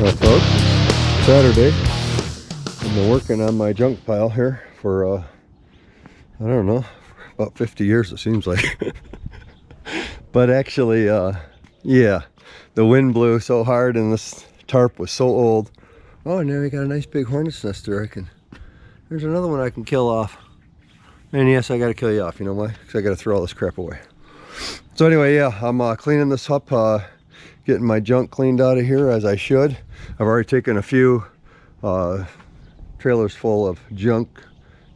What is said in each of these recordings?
Well, folks, it's Saturday. I've been working on my junk pile here for, I don't know, about 50 years it seems like. But actually, yeah, the wind blew so hard and this tarp was so old. Oh, and now we got a nice big hornet's nest there. There's another one I can kill off. And yes, I gotta kill you off, you know why? Because I gotta throw all this crap away. So anyway, yeah, I'm cleaning this up, getting my junk cleaned out of here as I should. I've already taken a few trailers full of junk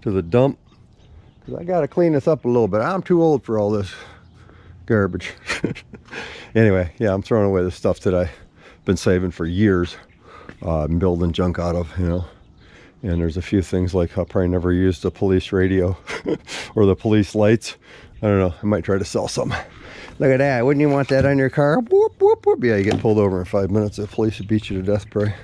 to the dump. Because I gotta clean this up a little bit. I'm too old for all this garbage. Anyway, yeah, I'm throwing away the stuff that I've been saving for years. I'm building junk out of, you know. And there's a few things like I'll probably never use the police radio or the police lights. I don't know, I might try to sell some. Look at that, wouldn't you want that on your car? Whoop, whoop, whoop. Yeah, you get pulled over in 5 minutes. The police will beat you to death, probably.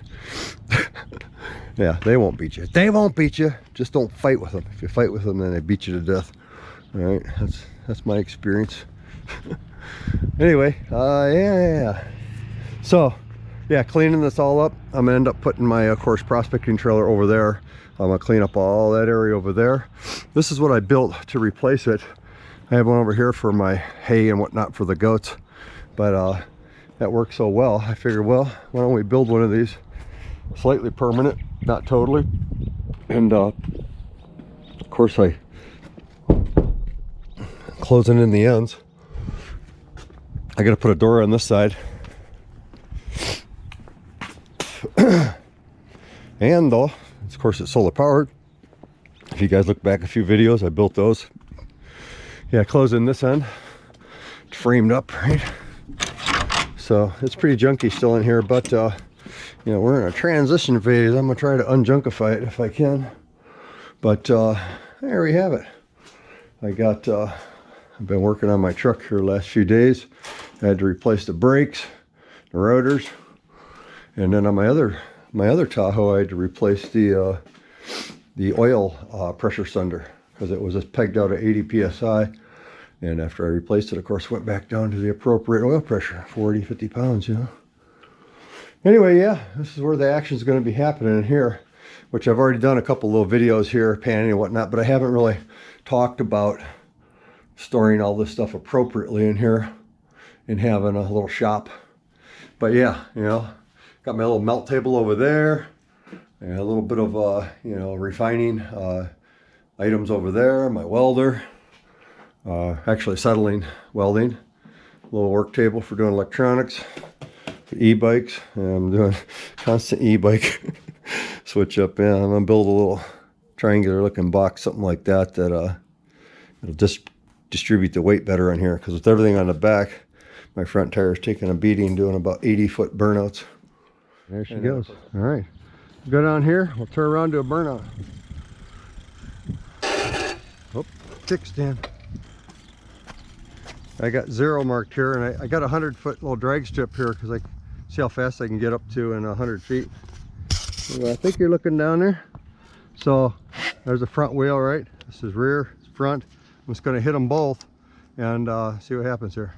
Yeah, they won't beat you. They won't beat you. Just don't fight with them. If you fight with them, then they beat you to death. All right, that's my experience. Anyway, yeah. So, yeah, cleaning this all up. I'm gonna end up putting my, of course, prospecting trailer over there. I'm gonna clean up all that area over there. This is what I built to replace it. I have one over here for my hay and whatnot for the goats, but that works so well. I figured, well, why don't we build one of these slightly permanent, not totally. And of course, I closing in the ends. I gotta put a door on this side. And though, of course, it's solar powered. If you guys look back a few videos, I built those. Yeah, closing this end. It's framed up, right? So it's pretty junky still in here, but you know, we're in a transition phase. I'm gonna try to unjunkify it if I can. But there we have it. I've been working on my truck here the last few days. I had to replace the brakes, the rotors, and then on my other Tahoe, I had to replace the oil pressure sender because it was just pegged out at 80 psi. And after I replaced it, of course, went back down to the appropriate oil pressure, 40, 50 pounds, you know. Anyway, yeah, this is where the action is going to be happening in here, which I've already done a couple little videos here, panning and whatnot, but I haven't really talked about storing all this stuff appropriately in here and having a little shop. But yeah, you know, got my little melt table over there and a little bit of, you know, refining items over there, my welder. Actually settling welding, little work table for doing electronics, e-bikes. I'm doing constant e-bike switch up. Yeah, I'm gonna build a little triangular looking box, something like that, that it'll just distribute the weight better on here, because with everything on the back, my front tire is taking a beating, doing about 80-foot burnouts. There she goes. All right, go down here, we'll turn around to a burnout. Oh, kickstand. I got 0 marked here, and I got a 100-foot little drag strip here because I see how fast I can get up to in 100 feet. So I think you're looking down there. So there's a front wheel, right? This is rear, front. I'm just going to hit them both and see what happens here.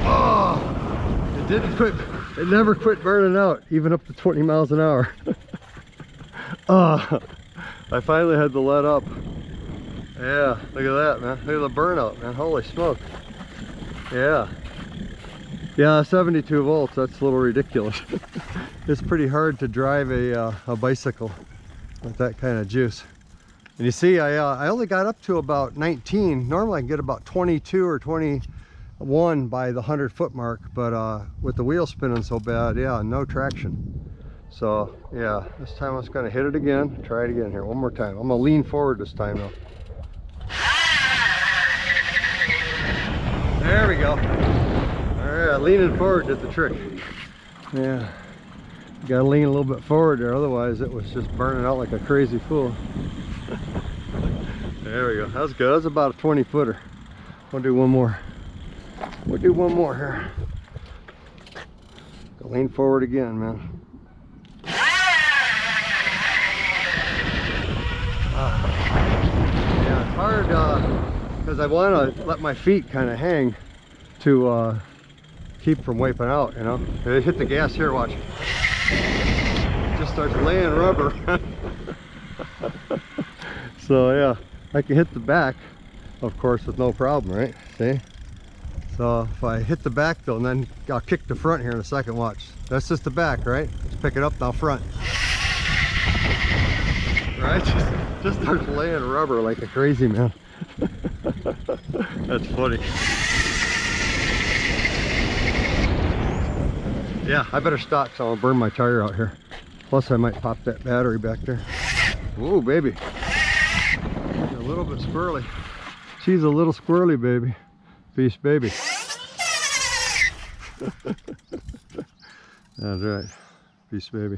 Oh, it didn't quit. It never quit burning out, even up to 20 miles an hour. Oh. I finally had to let up. Yeah, look at that, man. Look at the burnout, man. Holy smoke. Yeah. Yeah, 72 volts. That's a little ridiculous. It's pretty hard to drive a bicycle with that kind of juice. And you see, I only got up to about 19. Normally I can get about 22 or 21 by the 100-foot mark, but with the wheel spinning so bad, yeah, no traction. So yeah, this time I'm just gonna hit it again. Try it again here, one more time. I'm gonna lean forward this time though. There we go. All right, leaning forward did the trick. Yeah, you gotta lean a little bit forward there, otherwise it was just burning out like a crazy fool. There we go, that was good. That was about a 20-footer. We'll do one more. We'll do one more here. Go lean forward again, man. Yeah, it's hard because I want to let my feet kind of hang to keep from wiping out, you know. Hit the gas here, watch. Just starts laying rubber. So yeah, I can hit the back, of course, with no problem, right? See? So if I hit the back though, and then I'll kick the front here in a second, watch. That's just the back, right? Let's pick it up now, front. Right? Just starts laying rubber like a crazy man. That's funny. Yeah, I better stop so I'll burn my tire out here. Plus I might pop that battery back there. Whoa, baby. A little bit squirrely. She's a little squirrely, baby. Peace, baby. That's right. Peace, baby.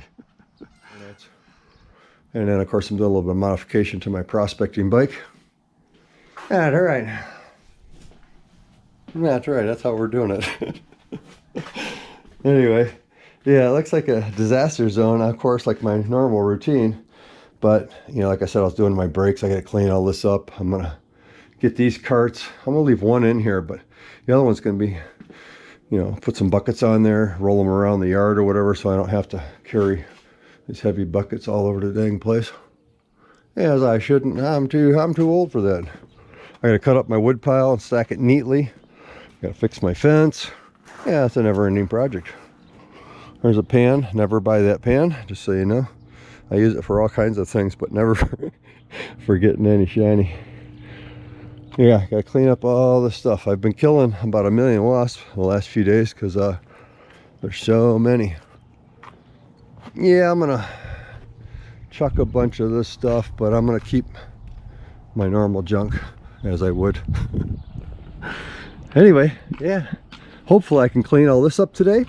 And then, of course, I'm doing a little bit of modification to my prospecting bike. That's all right. That's right. That's how we're doing it. Anyway, yeah, it looks like a disaster zone, of course, like my normal routine. But, you know, like I said, I was doing my brakes. I got to clean all this up. I'm going to get these carts. I'm going to leave one in here, but the other one's going to be, you know, put some buckets on there, roll them around the yard or whatever, so I don't have to carry these heavy buckets all over the dang place. As I shouldn't. I'm too old for that. I got to cut up my wood pile and stack it neatly. Got to fix my fence. Yeah, it's a never-ending project. There's a pan. Never buy that pan, just so you know. I use it for all kinds of things, but never for getting any shiny. Yeah, gotta clean up all this stuff. I've been killing about 1 million wasps the last few days because there's so many. Yeah, I'm gonna chuck a bunch of this stuff, but I'm gonna keep my normal junk as I would. Anyway, yeah, hopefully I can clean all this up today,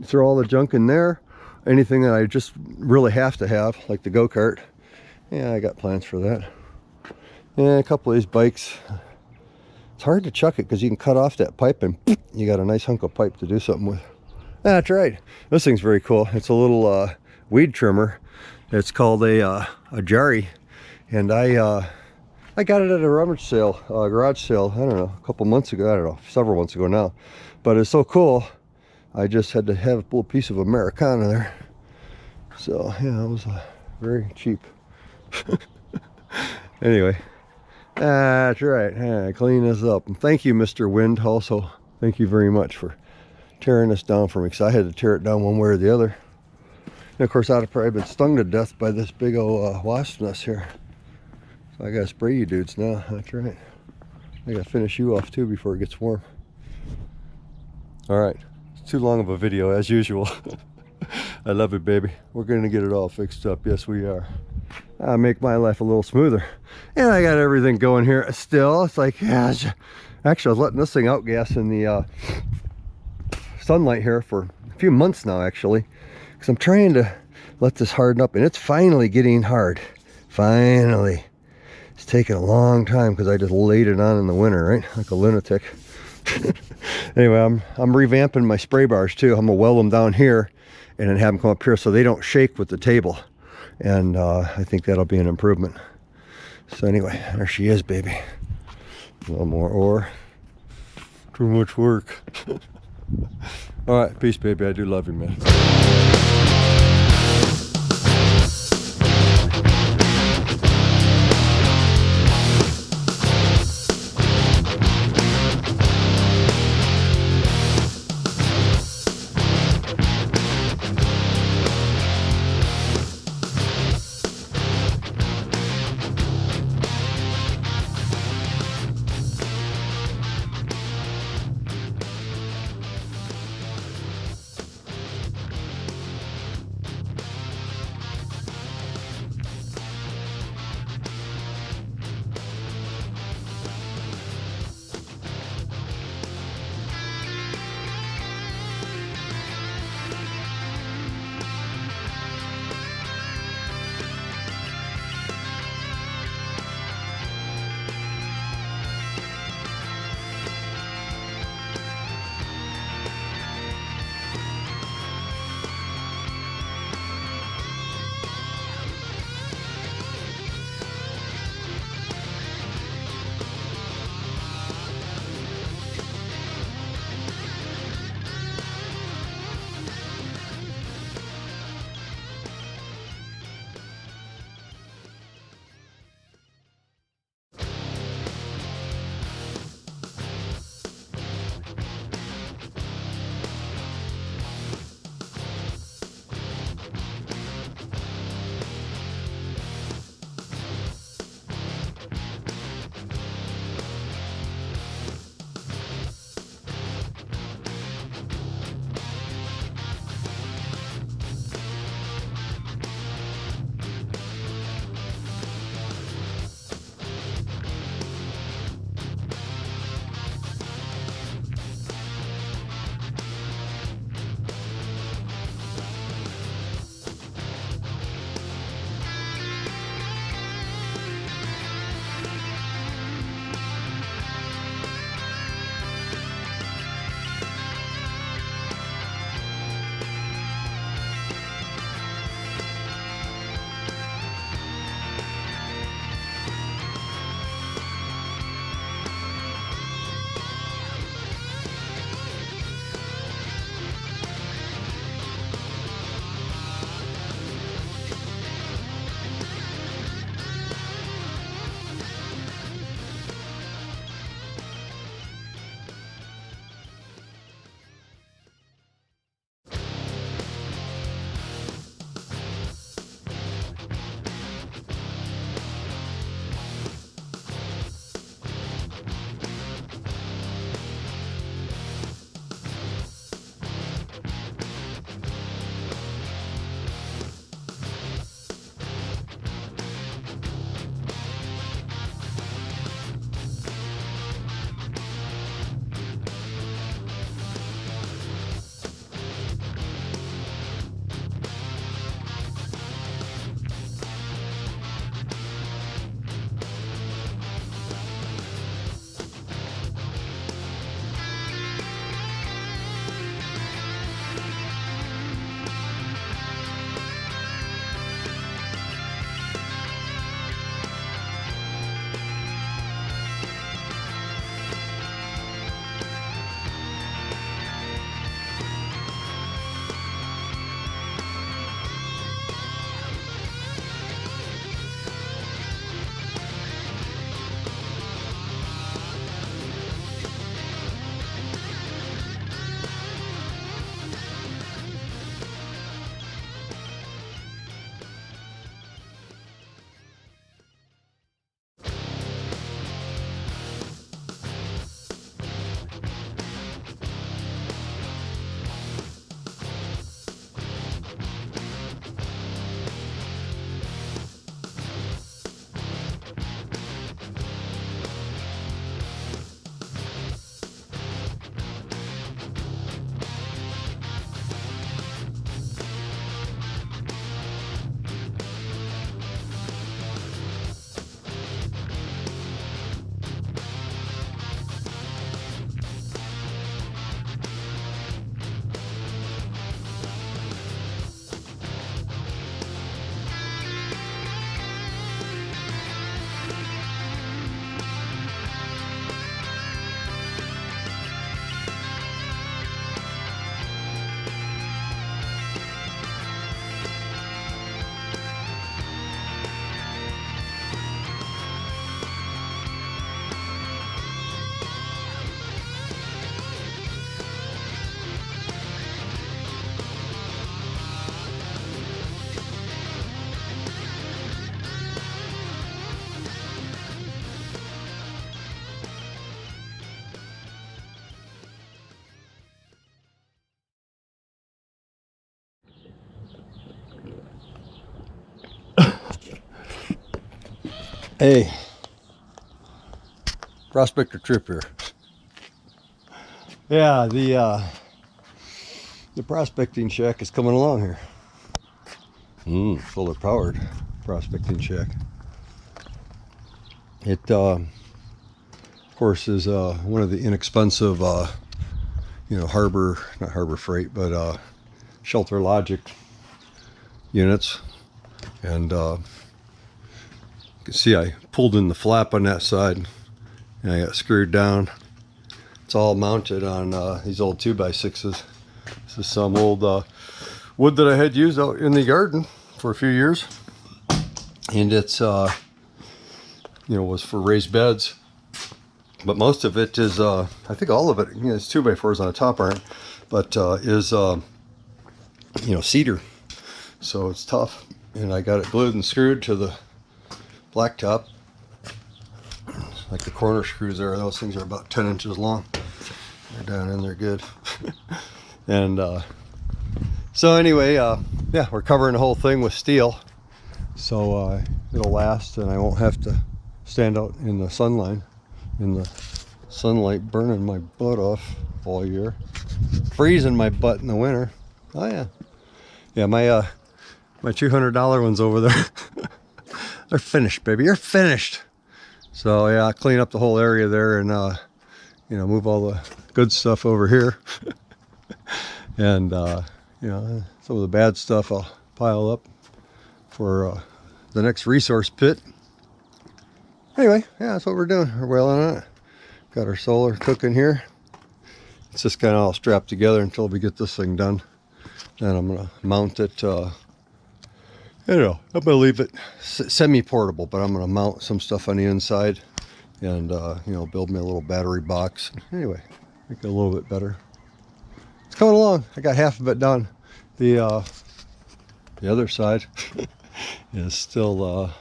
throw all the junk in there, anything that I just really have to have, like the go-kart. Yeah, I got plans for that. Yeah, a couple of these bikes, it's hard to chuck it because you can cut off that pipe and you got a nice hunk of pipe to do something with. That's right. This thing's very cool. It's a little weed trimmer. It's called a Jari, and I got it at a rummage sale, garage sale, I don't know, a couple months ago. I don't know, several months ago now. But it's so cool, I just had to have a little piece of Americana there. So, yeah, it was very cheap. Anyway, that's right. Yeah, clean this up. And thank you, Mr. Wind, also. Thank you very much for tearing this down for me, because I had to tear it down one way or the other. And of course, I'd have probably been stung to death by this big old wasp nest here. So I gotta spray you dudes now. That's right. I gotta finish you off too before it gets warm. All right, it's too long of a video as usual. I love it, baby. We're gonna get it all fixed up. Yes, we are. I make my life a little smoother. And I got everything going here still. It's like, yeah, actually I was letting this thing outgas in the sunlight here for a few months now, actually, because I'm trying to let this harden up, and it's finally getting hard. Finally. It's taken a long time because I just laid it on in the winter, right? Like a lunatic. Anyway, I'm revamping my spray bars too. I'm gonna weld them down here and then have them come up here so they don't shake with the table. And I think that'll be an improvement. So anyway, there she is, baby. A little more ore. Too much work. All right, peace, baby. I do love you, man. Hey, prospector trip here. Yeah, the prospecting shack is coming along here. Solar powered prospecting shack. It of course is one of the inexpensive not harbor freight, but shelter logic units. And you can see I pulled in the flap on that side and I got screwed down. It's all mounted on these old 2x6s. This is some old wood that I had used out in the garden for a few years, and it's was for raised beds, but most of it is I think all of it, it's 2x4s on the top aren't, but is cedar, so it's tough. And I got it glued and screwed to the blacktop, like the corner screws there. Those things are about 10 inches long. They're down in there good. And so anyway, yeah, we're covering the whole thing with steel, so it'll last, and I won't have to stand out in the sunlight burning my butt off all year, freezing my butt in the winter. Oh yeah, my $200 ones over there. They're finished, baby. You're finished. So yeah, I clean up the whole area there and move all the good stuff over here. And some of the bad stuff I'll pile up for the next resource pit. Anyway, yeah, that's what we're doing. We're well on it. Got our solar cooking here. It's just kind of all strapped together until we get this thing done. Then I'm gonna mount it. I'm gonna leave it semi-portable, but I'm gonna mount some stuff on the inside and build me a little battery box. Anyway, make it a little bit better. It's coming along. I got half of it done. The other side is still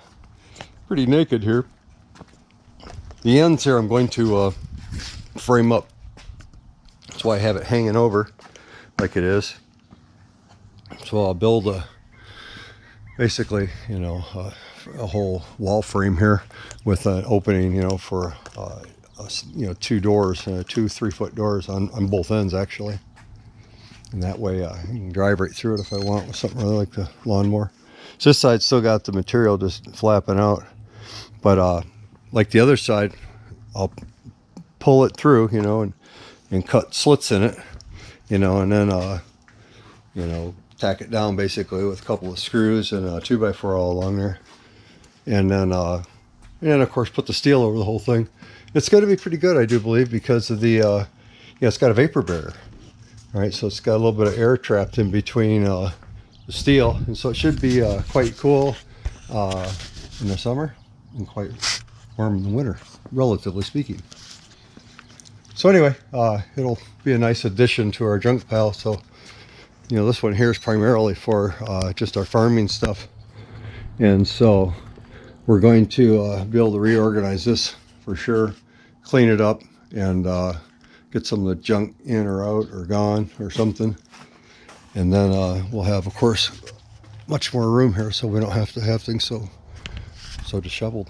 pretty naked here. The ends here I'm going to frame up. That's why I have it hanging over like it is. So I'll build basically a whole wall frame here with an opening for 2 doors, 2 3-foot doors on both ends actually. And that way I can drive right through it if I want with something really like the lawnmower. So this side still got the material just flapping out, but like the other side, I'll pull it through, and cut slits in it, and then tack it down basically with a couple of screws and a 2x4 all along there, and then of course put the steel over the whole thing. It's going to be pretty good, I do believe, because of the it's got a vapor barrier. Right, so it's got a little bit of air trapped in between the steel, and so it should be quite cool in the summer and quite warm in the winter, relatively speaking. So anyway, it'll be a nice addition to our junk pile. So this one here is primarily for just our farming stuff, and so we're going to be able to reorganize this for sure, clean it up, and get some of the junk in or out or gone or something. And then we'll have, of course, much more room here, so we don't have to have things so disheveled.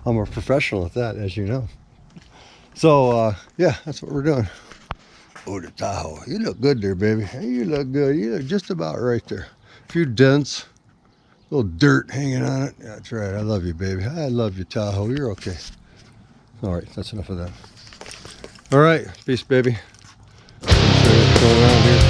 I'm a professional at that, as you know. So yeah, that's what we're doing. Oh, the Tahoe. You look good there, baby. Hey, you look good. You look just about right there. A few dents, a little dirt hanging on it. That's right. I love you, baby. I love you, Tahoe. You're okay. All right, that's enough of that. All right, peace, baby. What's going on here?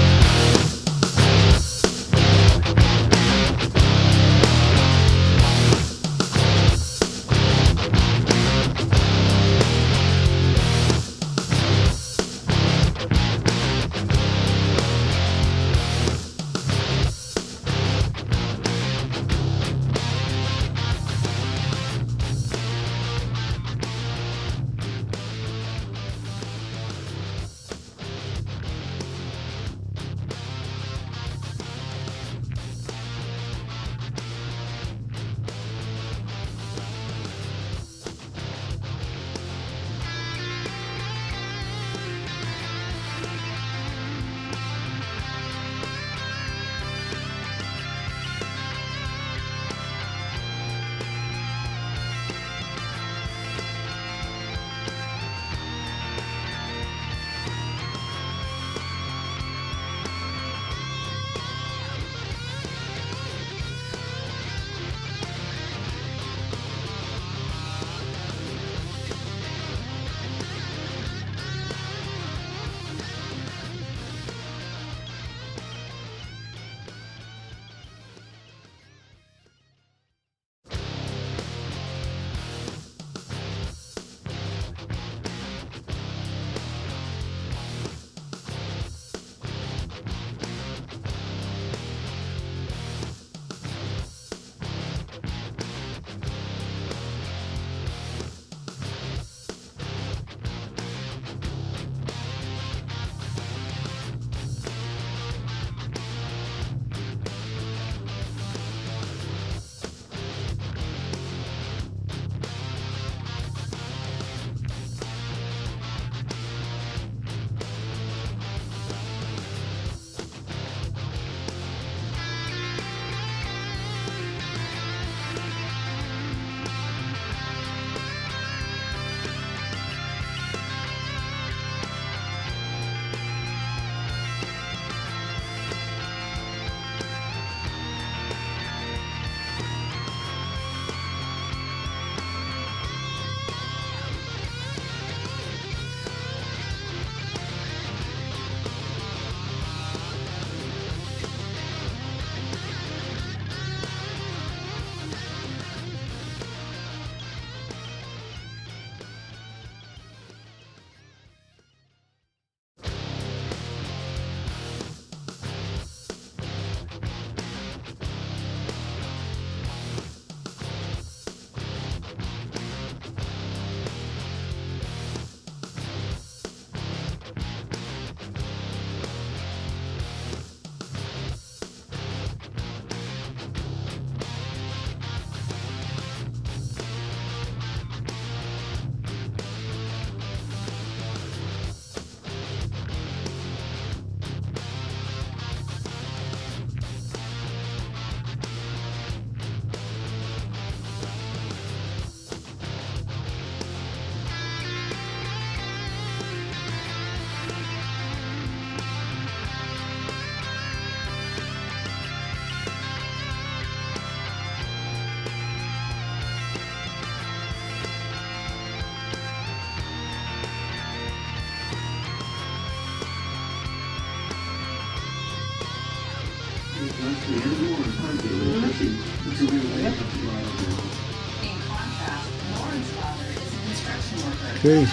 Okay,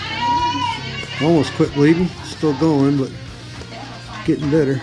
almost quit bleeding, still going, but getting better.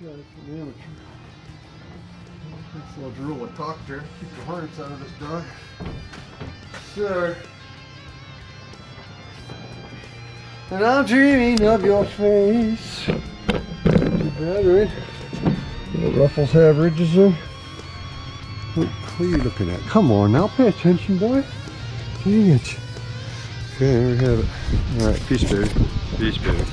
Yeah, it's an amateur. That's a little drill I talked there. Keep the harness out of this dog. So, and I'm dreaming of your face. Too bad, right? The ruffles have ridges there. What are you looking at? Come on now, pay attention, boy. Dang it. Okay, there we have it. Alright, peace, baby. Peace, baby.